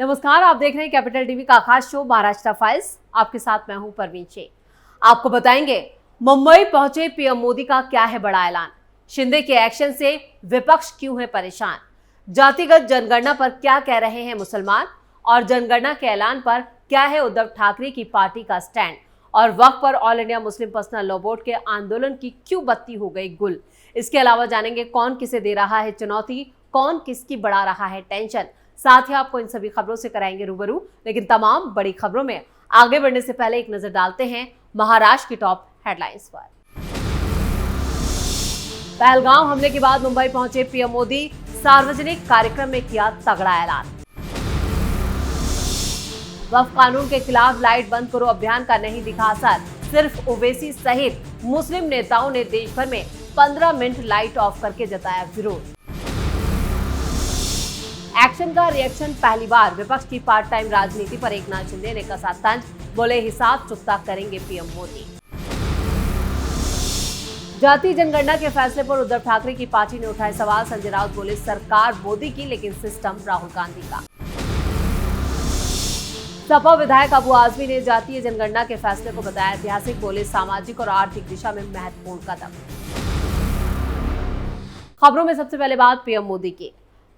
नमस्कार, आप देख रहे हैं कैपिटल टीवी का खास शो महाराष्ट्र फाइल्स। आपके साथ मैं हूं परवीन शेख। आपको बताएंगे मुंबई पहुंचे पीएम मोदी का क्या है बड़ा ऐलान, शिंदे के एक्शन से विपक्ष क्यों है परेशान, जातिगत जनगणना पर क्या कह रहे हैं मुसलमान और जनगणना के ऐलान पर क्या है उद्धव ठाकरे की पार्टी का स्टैंड, और वक्त पर all India Muslim personal law board के आंदोलन की क्यों बत्ती हो गई गुल। इसके अलावा जानेंगे कौन किसे दे रहा है चुनौती, कौन किसकी बढ़ा रहा है टेंशन। साथ ही आपको इन सभी खबरों से कराएंगे रूबरू। लेकिन तमाम बड़ी खबरों में आगे बढ़ने से पहले एक नजर डालते हैं महाराष्ट्र की टॉप हेडलाइंस पर। पहलगांव हमले के बाद मुंबई पहुंचे पीएम मोदी, सार्वजनिक कार्यक्रम में किया तगड़ा ऐलान। वक्फ कानून के खिलाफ लाइट बंद करो अभियान का नहीं दिखा असर, सिर्फ ओवैसी सहित मुस्लिम नेताओं ने देश भर में 15 मिनट लाइट ऑफ करके जताया विरोध। एक्शन का रिएक्शन पहली बार, विपक्ष की पार्ट टाइम राजनीति पर एकनाथ शिंदे ने कसा तंज, बोले हिसाब चुकता करेंगे पीएम मोदी। जाति जनगणना के फैसले पर उद्धव ठाकरे की पार्टी ने उठाए सवाल, संजय राउत बोले सरकार मोदी की लेकिन सिस्टम राहुल गांधी का। सपा विधायक अबू आजमी ने जातीय जनगणना के फैसले को बताया ऐतिहासिक, बोले सामाजिक और आर्थिक दिशा में महत्वपूर्ण कदम। खबरों में सबसे पहले बात पीएम मोदी की।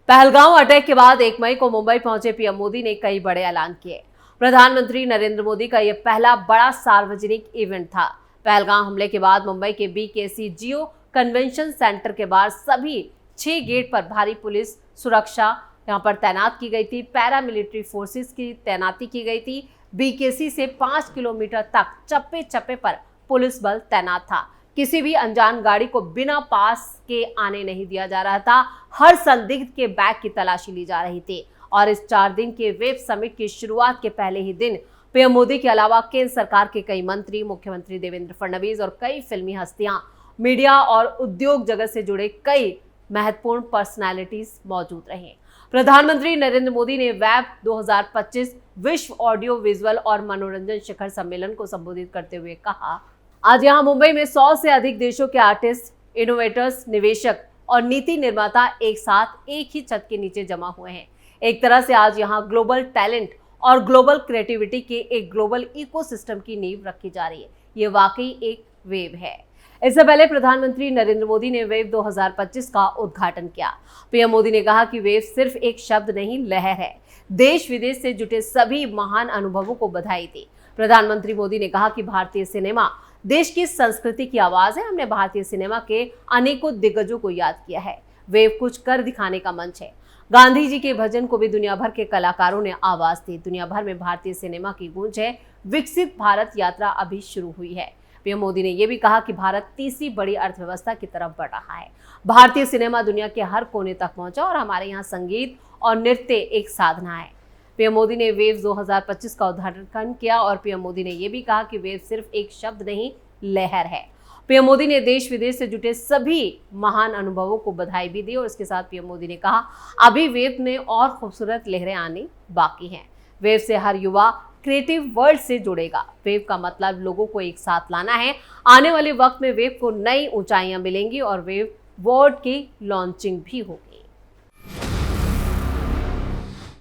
पहलगांव अटैक के बाद 1 मई को मुंबई पहुंचे पीएम मोदी ने कई बड़े ऐलान किए। प्रधानमंत्री नरेंद्र मोदी का यह पहला बड़ा सार्वजनिक इवेंट था। पहलगांव हमले के बाद मुंबई के बीकेसी जियो कन्वेंशन सेंटर के बाहर सभी 6 गेट पर भारी पुलिस सुरक्षा यहां पर तैनात की गई थी। पैरामिलिट्री फोर्सेस की तैनाती की गई थी। बीकेसी से 5 किलोमीटर तक चप्पे चप्पे पर पुलिस बल तैनात था। किसी भी अनजान गाड़ी को बिना पास के आने नहीं दिया जा रहा था। हर संदिग्ध के बैग की तलाशी ली जा रही थी। और इस 4 दिन के वेब समिट की शुरुआत के पहले ही दिन पीएम मोदी के अलावा केंद्र सरकार के कई मंत्री, मुख्यमंत्री देवेंद्र फडणवीस और कई फिल्मी हस्तियां, मीडिया और उद्योग जगत से जुड़े कई महत्वपूर्ण पर्सनैलिटीज मौजूद रहे। प्रधानमंत्री नरेंद्र मोदी ने वेब 2025 विश्व ऑडियो विजुअल और मनोरंजन शिखर सम्मेलन को संबोधित करते हुए कहा, आज यहां मुंबई में 100 से अधिक देशों के आर्टिस्ट, इनोवेटर्स, निवेशक और नीति निर्माता एक साथ एक ही छत के नीचे जमा हुए हैं। एक तरह से आज यहां ग्लोबल टैलेंट और ग्लोबल क्रिएटिविटी के एक ग्लोबल इकोसिस्टम की नींव रखी जा रही है। ये वाकई एक वेव है। इससे पहले प्रधानमंत्री नरेंद्र मोदी ने वेव 2025 का उद्घाटन किया। पीएम मोदी ने कहा कि वेव सिर्फ एक शब्द नहीं, लहर है। देश विदेश से जुटे सभी महान अनुभवों को बधाई दी। प्रधानमंत्री मोदी ने कहा कि भारतीय सिनेमा देश की संस्कृति की आवाज है। हमने भारतीय सिनेमा के अनेकों दिग्गजों को याद किया है। वेव कुछ कर दिखाने का मंच है। गांधी जी के भजन को भी दुनिया भर के कलाकारों ने आवाज दी। दुनिया भर में भारतीय सिनेमा की गूंज है। विकसित भारत यात्रा अभी शुरू हुई है। पीएम मोदी ने यह भी कहा कि भारत तीसरी बड़ी अर्थव्यवस्था की तरफ बढ़ रहा है। भारतीय सिनेमा दुनिया के हर कोने तक पहुंचा और हमारे यहाँ संगीत और नृत्य एक साधना है। पीएम मोदी ने वेव 2025 का उद्घाटन किया और पीएम मोदी ने यह भी कहा कि वेव सिर्फ एक शब्द नहीं, लहर है। पीएम मोदी ने देश विदेश से जुटे सभी महान अनुभवों को बधाई भी दी और इसके साथ पीएम मोदी ने कहा, अभी वेव में और खूबसूरत लहरें आनी बाकी हैं। वेव से हर युवा क्रिएटिव वर्ल्ड से जुड़ेगा। वेव का मतलब लोगों को एक साथ लाना है। आने वाले वक्त में वेव को नई ऊंचाइयां मिलेंगी और वेव वर्ल्ड की लॉन्चिंग भी होगी।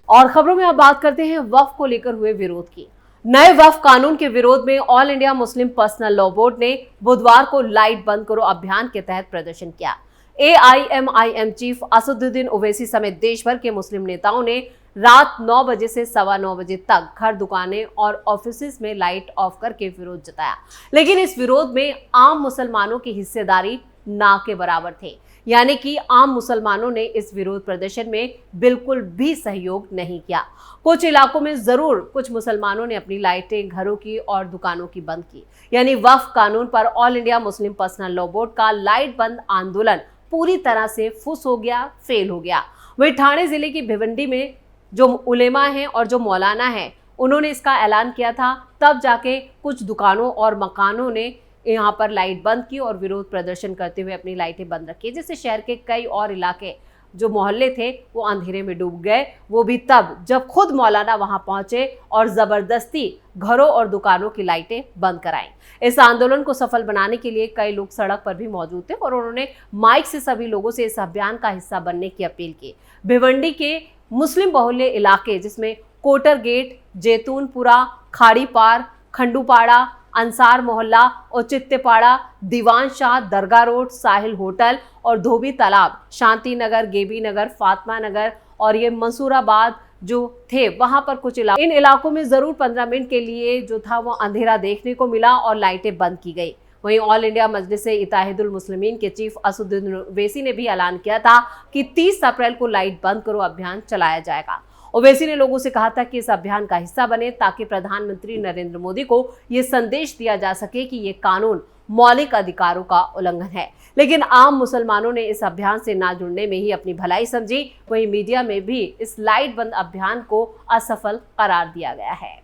और खबरों में अब बात करते हैं वक्फ को लेकर हुए विरोध की। नए वक्फ कानून के विरोध में all India Muslim personal law board ने बुधवार को लाइट बंद करो अभियान के तहत प्रदर्शन किया। AIMIM चीफ असदुद्दीन ओवैसी समेत देश भर के मुस्लिम नेताओं ने रात 9 बजे से 9:15 बजे तक घर, दुकानें और ऑफिस में लाइट ऑफ करके विरोध जताया। लेकिन इस विरोध में आम मुसलमानों की हिस्सेदारी ना के बराबर थे। यानी कि आम मुसलमानों ने इस विरोध प्रदर्शन में बिल्कुल भी सहयोग नहीं किया। कुछ इलाकों में जरूर कुछ मुसलमानों ने अपनी लाइटें घरों की और दुकानों की बंद की। यानी वक्फ कानून पर all India Muslim personal law board का लाइट बंद आंदोलन पूरी तरह से फुस हो गया, फेल हो गया। वही ठाणे जिले की भिवंडी में जो उलेमा हैं और जो मौलाना हैं, उन्होंने इसका ऐलान किया था। तब जाके कुछ दुकानों और मकानों ने यहाँ पर लाइट बंद की और विरोध प्रदर्शन करते हुए अपनी लाइटें बंद रखी, जिससे शहर के कई और इलाके जो मोहल्ले थे वो अंधेरे में डूब गए। वो भी तब जब खुद मौलाना वहां पहुंचे और जबरदस्ती घरों और दुकानों की लाइटें बंद कराई। इस आंदोलन को सफल बनाने के लिए कई लोग सड़क पर भी मौजूद थे और उन्होंने माइक से सभी लोगों से इस अभियान का हिस्सा बनने की अपील की। भिवंडी के मुस्लिम बहुल्य इलाके जिसमें कोटर गेट, जैतूनपुरा, खाड़ी पार, खंडूपाड़ा, अंसार मोहल्ला, औचित्यपाड़ा, दीवान शाह, दरगाह रोड, साहिल होटल और धोबी तालाब, शांति नगर, गेबी नगर, फातिमा नगर और ये मंसूराबाद जो थे वहां पर कुछ इन इलाकों में जरूर 15 मिनट के लिए जो था वो अंधेरा देखने को मिला और लाइटें बंद की गई। वहीं ऑल इंडिया मजलिस इत्तेहादुल मुस्लिमीन के चीफ असदुद्दीन ओवैसी ने भी ऐलान किया था कि 30 अप्रैल को लाइट बंद करो अभियान चलाया जाएगा। ओवैसी ने लोगों से कहा था कि इस अभियान का हिस्सा बने ताकि प्रधानमंत्री नरेंद्र मोदी को ये संदेश दिया जा सके कि ये कानून मौलिक अधिकारों का उल्लंघन है। लेकिन आम मुसलमानों ने इस अभियान से ना जुड़ने में ही अपनी भलाई समझी। वहीं मीडिया में भी इस लाइट बंद अभियान को असफल करार दिया गया है।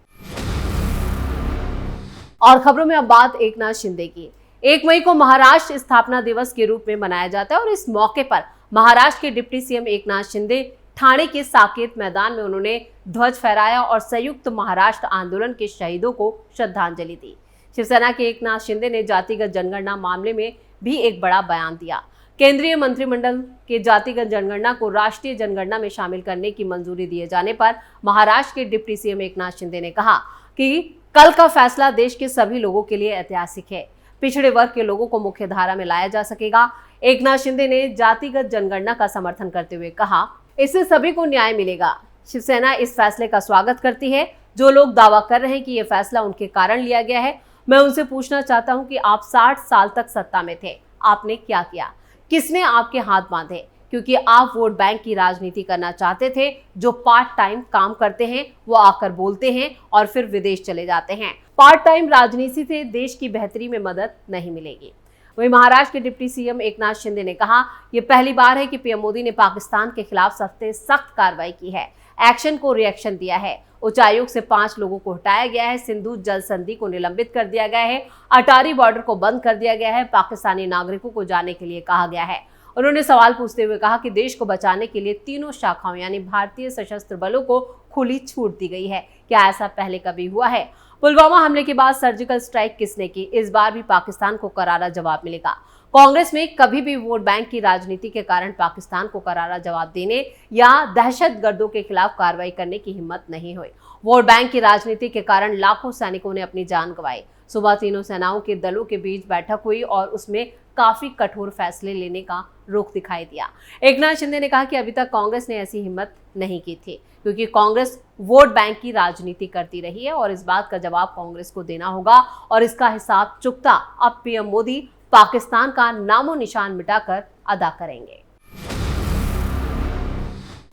और खबरों में अब बात एकनाथ शिंदे की। 1 मई को महाराष्ट्र स्थापना दिवस के रूप में मनाया जाता है और इस मौके पर महाराष्ट्र के डिप्टी सीएम एकनाथ शिंदे ठाणे के साकेत मैदान में उन्होंने ध्वज फहराया और संयुक्त महाराष्ट्र आंदोलन के शहीदों को श्रद्धांजलि दी। शिवसेना के एकनाथ शिंदे ने जातिगत जनगणना मामले में भी एक बड़ा बयान दिया। केंद्रीय मंत्रिमंडल के जातिगत जनगणना को राष्ट्रीय जनगणना में शामिल करने की मंजूरी दिए जाने पर महाराष्ट्र के डिप्टी सीएम एकनाथ शिंदे ने कहा कि कल का फैसला देश के सभी लोगों के लिए ऐतिहासिक है। पिछड़े वर्ग के लोगों को मुख्य धारा में लाया जा सकेगा। एकनाथ शिंदे ने जातिगत जनगणना का समर्थन करते हुए कहा, इससे सभी को न्याय मिलेगा। शिवसेना इस फैसले का स्वागत करती है। जो लोग दावा कर रहे हैं कि यह फैसला उनके कारण लिया गया है, मैं उनसे पूछना चाहता हूं कि आप 60 साल तक सत्ता में थे, आपने क्या किया? किसने आपके हाथ बांधे? क्योंकि आप वोट बैंक की राजनीति करना चाहते थे। जो पार्ट टाइम काम करते हैं वो आकर बोलते हैं और फिर विदेश चले जाते हैं। पार्ट टाइम राजनीति से देश की बेहतरी में मदद नहीं मिलेगी। वहीं महाराष्ट्र के डिप्टी सीएम एकनाथ शिंदे ने कहा, यह पहली बार है कि पीएम मोदी ने पाकिस्तान के खिलाफ सख्त कार्रवाई की है, एक्शन को रिएक्शन दिया है। उच्चायोग से 5 लोगों को हटाया गया है। सिंधु जल संधि को निलंबित कर दिया गया है। अटारी बॉर्डर को बंद कर दिया गया है। पाकिस्तानी नागरिकों को जाने के लिए कहा गया है। उन्होंने सवाल पूछते हुए कहा कि देश को बचाने के लिए तीनों शाखाओं यानी भारतीय सशस्त्र बलों को खुली छूट दी गई है। क्या ऐसा पहले कभी हुआ है? पुलवामा हमले के बाद सर्जिकल स्ट्राइक किसने की? इस बार भी पाकिस्तान को करारा जवाब मिलेगा। कांग्रेस में कभी भी वोट बैंक की राजनीति के कारण पाकिस्तान को करारा जवाब देने या दहशतगर्दों के खिलाफ कार्रवाई करने की हिम्मत नहीं हुई। वोट बैंक की राजनीति के कारण लाखों सैनिकों ने अपनी जान गंवाई। सुबह तीनों सेनाओं के दलों के बीच बैठक हुई और उसमें काफी कठोर फैसले लेने का रुख दिखाई दिया। एकनाथ शिंदे ने कहा कि अभी तक कांग्रेस ने ऐसी हिम्मत नहीं की थी, क्योंकि कांग्रेस वोट बैंक की राजनीति करती रही है और इस बात का जवाब कांग्रेस को देना होगा और इसका हिसाब चुकता अब पीएम मोदी पाकिस्तान का नामो निशान मिटाकर अदा करेंगे।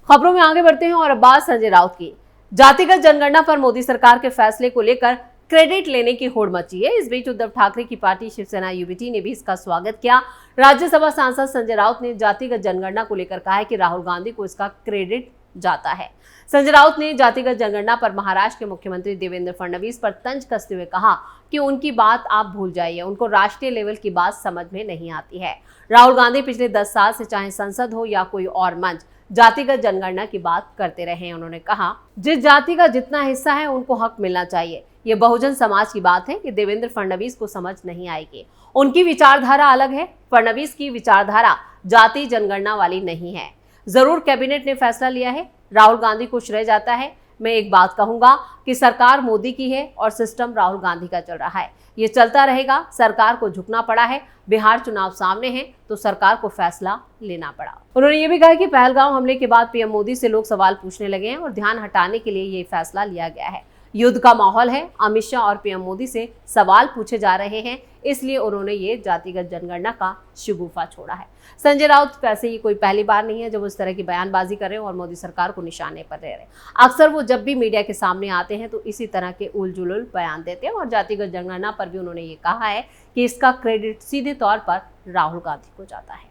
खबरों में आगे बढ़ते हैं और अब बात संजय राउत की। जातिगत जनगणना पर मोदी सरकार के फैसले को लेकर क्रेडिट लेने की होड़ मची है। इस बीच उद्धव ठाकरे की पार्टी शिवसेना यूबीटी ने भी इसका स्वागत किया। राज्यसभा सांसद संजय राउत ने जातिगत जनगणना को लेकर कहा है कि राहुल गांधी को इसका क्रेडिट जाता है। संजय राउत ने जातिगत जनगणना पर महाराष्ट्र के मुख्यमंत्री देवेंद्र फडणवीस पर तंज कसते हुए कहा कि उनकी बात आप भूल जाइए, उनको राष्ट्रीय लेवल की बात समझ में नहीं आती है। राहुल गांधी पिछले 10 साल से चाहे संसद हो या कोई और मंच जातिगत जनगणना की बात करते रहे हैं। उन्होंने कहा, जिस जाति का जितना हिस्सा है उनको हक मिलना चाहिए। ये बहुजन समाज की बात है कि देवेंद्र फडणवीस को समझ नहीं आएगी। उनकी विचारधारा अलग है। फडणवीस की विचारधारा जाति जनगणना वाली नहीं है। जरूर कैबिनेट ने फैसला लिया है, राहुल गांधी को श्रेय जाता है। मैं एक बात कहूंगा कि सरकार मोदी की है और सिस्टम राहुल गांधी का चल रहा है। ये चलता रहेगा। सरकार को झुकना पड़ा है। बिहार चुनाव सामने है तो सरकार को फैसला लेना पड़ा। उन्होंने ये भी कहा कि पहलगाम हमले के बाद पीएम मोदी से लोग सवाल पूछने लगे हैं और ध्यान हटाने के लिए ये फैसला लिया गया है। युद्ध का माहौल है। अमित शाह और पीएम मोदी से सवाल पूछे जा रहे हैं, इसलिए उन्होंने ये जातिगत जनगणना का शगुफा छोड़ा है। संजय राउत वैसे ही कोई पहली बार नहीं है जब उस तरह की बयानबाजी कर रहे हैं और मोदी सरकार को निशाने पर ले रहे हैं। अक्सर वो जब भी मीडिया के सामने आते हैं तो इसी तरह के उलझुल बयान देते हैं और जातिगत जनगणना पर भी उन्होंने ये कहा है कि इसका क्रेडिट सीधे तौर पर राहुल गांधी को जाता है।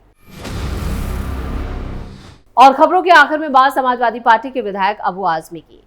और खबरों के आखिर में बात समाजवादी पार्टी के विधायक अबू आजमी की।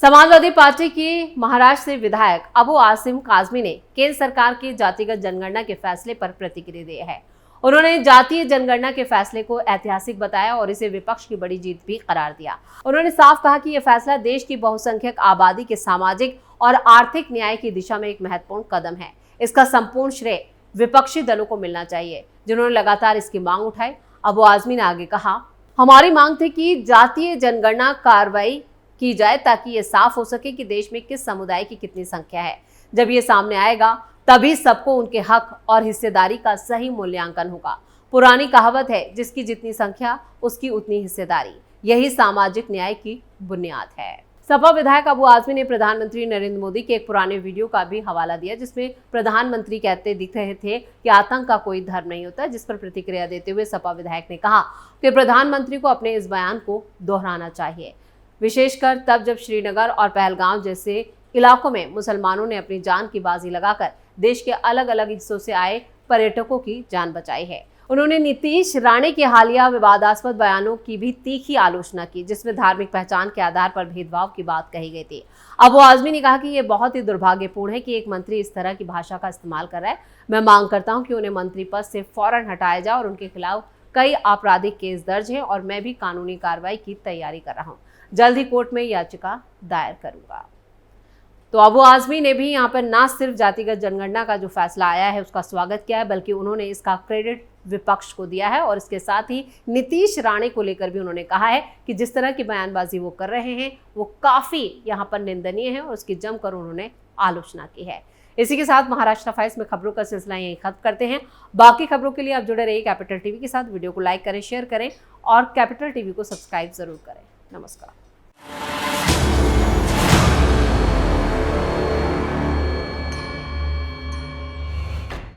समाजवादी पार्टी के महाराष्ट्र से विधायक अबू आसिम काजमी ने केंद्र सरकार की जातिगत जनगणना के फैसले पर प्रतिक्रिया दी है। उन्होंने जातीय जनगणना के फैसले को ऐतिहासिक बताया और इसे विपक्ष की बड़ी जीत भी करार दिया। उन्होंने साफ कहा कि यह फैसला देश की बहुसंख्यक आबादी के सामाजिक और आर्थिक न्याय की दिशा में एक महत्वपूर्ण कदम है। इसका संपूर्ण श्रेय विपक्षी दलों को मिलना चाहिए, जिन्होंने लगातार इसकी मांग उठाई। अबू आजमी ने आगे कहा, हमारी मांग थी कि जातीय जनगणना कार्रवाई की जाए ताकि ये साफ हो सके कि देश में किस समुदाय की कितनी संख्या है। जब ये सामने आएगा तभी सबको उनके हक और हिस्सेदारी का सही मूल्यांकन होगा। पुरानी कहावत है, जिसकी जितनी संख्या उसकी उतनी हिस्सेदारी। यही सामाजिक न्याय की बुनियाद है। सपा विधायक अबू आजमी ने प्रधानमंत्री नरेंद्र मोदी के एक पुराने वीडियो का भी हवाला दिया, जिसमें प्रधानमंत्री कहते दिख रहे थे कि आतंक का कोई धर्म नहीं होता। जिस पर प्रतिक्रिया देते हुए सपा विधायक ने कहा कि प्रधानमंत्री को अपने इस बयान को दोहराना चाहिए, विशेषकर तब जब श्रीनगर और पहलगाम जैसे इलाकों में मुसलमानों ने अपनी जान की बाजी लगाकर देश के अलग अलग हिस्सों से आए पर्यटकों की जान बचाई है। उन्होंने नीतीश राणे के हालिया विवादास्पद बयानों की भी तीखी आलोचना की, जिसमें धार्मिक पहचान के आधार पर भेदभाव की बात कही गई थी। अबू आजमी ने कहा कि यह बहुत ही दुर्भाग्यपूर्ण है कि एक मंत्री इस तरह की भाषा का इस्तेमाल कर रहा है। मैं मांग करता हूं कि उन्हें मंत्री पद से फौरन हटाया जाए और उनके खिलाफ कई आपराधिक केस दर्ज हैं और मैं भी कानूनी कार्रवाई की तैयारी कर रहा हूँ। जल्द ही कोर्ट में याचिका दायर करूंगा। तो अबू आजमी ने भी यहाँ पर ना सिर्फ जातिगत जनगणना का जो फैसला आया है उसका स्वागत किया है, बल्कि उन्होंने इसका क्रेडिट विपक्ष को दिया है और इसके साथ ही नीतीश राणे को लेकर भी उन्होंने कहा है कि जिस तरह की बयानबाजी वो कर रहे हैं वो काफी यहाँ पर निंदनीय है और उसकी जमकर उन्होंने आलोचना की है। इसी के साथ महाराष्ट्र फाइल्स में खबरों का सिलसिला यहीं खत्म करते हैं। बाकी खबरों के लिए आप जुड़े रहिए कैपिटल टीवी के साथ। वीडियो को लाइक करें, शेयर करें और कैपिटल टीवी को सब्सक्राइब जरूर करें। नमस्कार।